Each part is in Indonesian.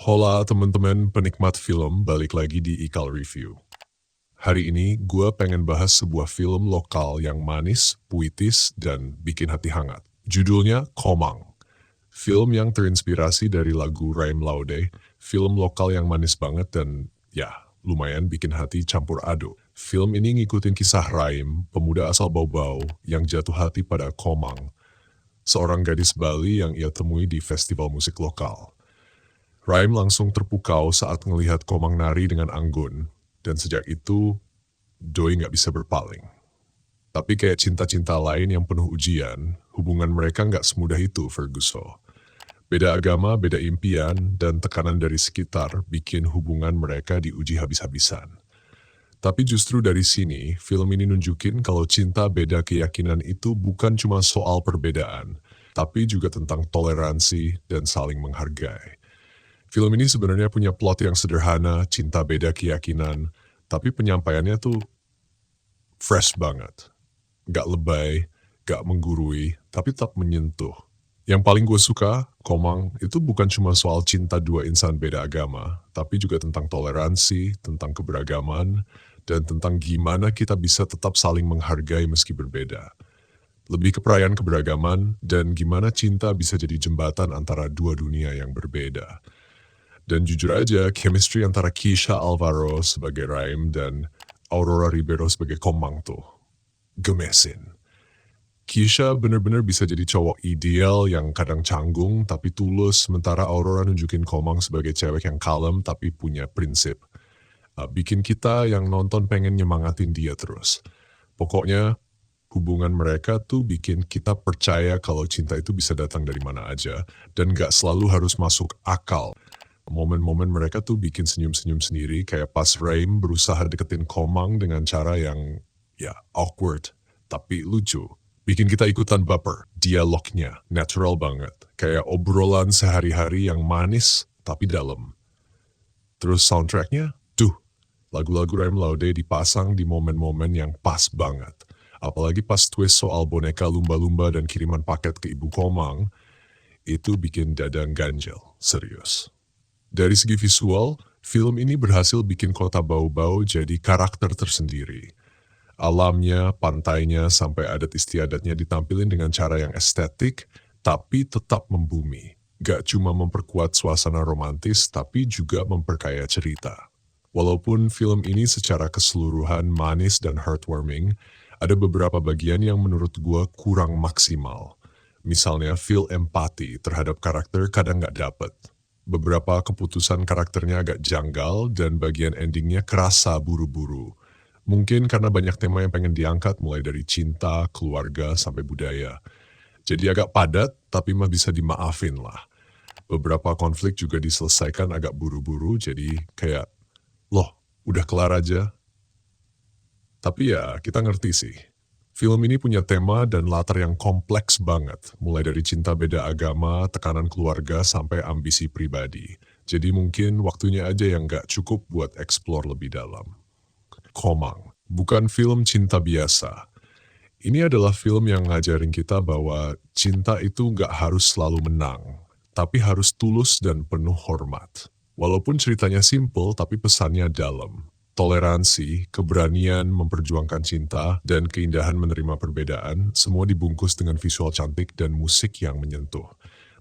Hola teman-teman penikmat film, balik lagi di Ikal Review. Hari ini gue pengen bahas sebuah film lokal yang manis, puitis, dan bikin hati hangat. Judulnya Komang. Film yang terinspirasi dari lagu Raim Laude, film lokal yang manis banget dan ya lumayan bikin hati campur aduk. Film ini ngikutin kisah Raim, pemuda asal Bau-Bau yang jatuh hati pada Komang, seorang gadis Bali yang ia temui di festival musik lokal. Raim langsung terpukau saat melihat Komang nari dengan anggun, dan sejak itu Doi nggak bisa berpaling. Tapi kayak cinta-cinta lain yang penuh ujian, hubungan mereka nggak semudah itu, Ferguso. Beda agama, beda impian, dan tekanan dari sekitar bikin hubungan mereka diuji habis-habisan. Tapi justru dari sini, film ini nunjukin kalau cinta beda keyakinan itu bukan cuma soal perbedaan, tapi juga tentang toleransi dan saling menghargai. Film ini sebenarnya punya plot yang sederhana, cinta beda keyakinan, tapi penyampaiannya tuh fresh banget. Gak lebay, gak menggurui, tapi tetap menyentuh. Yang paling gue suka, Komang, itu bukan cuma soal cinta dua insan beda agama, tapi juga tentang toleransi, tentang keberagaman, dan tentang gimana kita bisa tetap saling menghargai meski berbeda. Lebih ke perayaan keberagaman, dan gimana cinta bisa jadi jembatan antara dua dunia yang berbeda. Dan jujur aja, chemistry antara Keisha Alvaro sebagai Raim dan Aurora Ribeiro sebagai Komang tuh gemesin. Keisha bener-bener bisa jadi cowok ideal yang kadang canggung tapi tulus, sementara Aurora nunjukin Komang sebagai cewek yang kalem tapi punya prinsip. Bikin kita yang nonton pengen nyemangatin dia terus. Pokoknya hubungan mereka tuh bikin kita percaya kalau cinta itu bisa datang dari mana aja dan gak selalu harus masuk akal. Momen-momen mereka tuh bikin senyum-senyum sendiri, kayak pas Raim berusaha deketin Komang dengan cara yang ya awkward tapi lucu. Bikin kita ikutan baper. Dialognya natural banget, kayak obrolan sehari-hari yang manis tapi dalam. Terus soundtracknya, lagu-lagu Raim Laude dipasang di momen-momen yang pas banget. Apalagi pas twist soal boneka lumba-lumba dan kiriman paket ke Ibu Komang, itu bikin dada ganjel, serius. Dari segi visual, film ini berhasil bikin kota Bau-Bau jadi karakter tersendiri. Alamnya, pantainya, sampai adat istiadatnya ditampilin dengan cara yang estetik, tapi tetap membumi. Gak cuma memperkuat suasana romantis, tapi juga memperkaya cerita. Walaupun film ini secara keseluruhan manis dan heartwarming, ada beberapa bagian yang menurut gua kurang maksimal. Misalnya feel empati terhadap karakter kadang gak dapet. Beberapa keputusan karakternya agak janggal dan bagian endingnya kerasa buru-buru. Mungkin karena banyak tema yang pengen diangkat mulai dari cinta, keluarga, sampai budaya. Jadi agak padat, tapi mah bisa dimaafin lah. Beberapa konflik juga diselesaikan agak buru-buru, jadi kayak, loh, udah kelar aja. Tapi ya, kita ngerti sih. Film ini punya tema dan latar yang kompleks banget, mulai dari cinta beda agama, tekanan keluarga, sampai ambisi pribadi. Jadi mungkin waktunya aja yang gak cukup buat explore lebih dalam. Komang, bukan film cinta biasa. Ini adalah film yang ngajarin kita bahwa cinta itu gak harus selalu menang, tapi harus tulus dan penuh hormat. Walaupun ceritanya simple, tapi pesannya dalam. Toleransi, keberanian memperjuangkan cinta, dan keindahan menerima perbedaan, semua dibungkus dengan visual cantik dan musik yang menyentuh.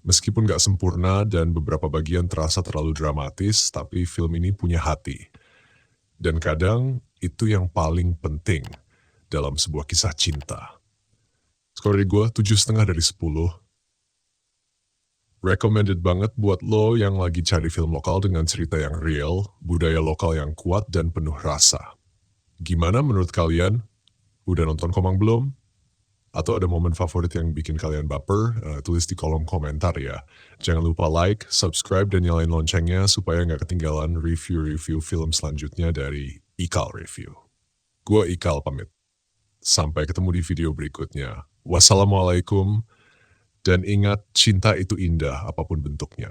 Meskipun gak sempurna dan beberapa bagian terasa terlalu dramatis, tapi film ini punya hati. Dan kadang itu yang paling penting dalam sebuah kisah cinta. Skor dari gue 7,5 dari 10. Recommended banget buat lo yang lagi cari film lokal dengan cerita yang real, budaya lokal yang kuat dan penuh rasa. Gimana menurut kalian? Udah nonton Komang belum? Atau ada momen favorit yang bikin kalian baper? Tulis di kolom komentar ya. Jangan lupa like, subscribe, dan nyalain loncengnya supaya nggak ketinggalan review-review film selanjutnya dari Ikal Review. Gue Ikal pamit. Sampai ketemu di video berikutnya. Wassalamualaikum. Dan ingat, cinta itu indah apapun bentuknya.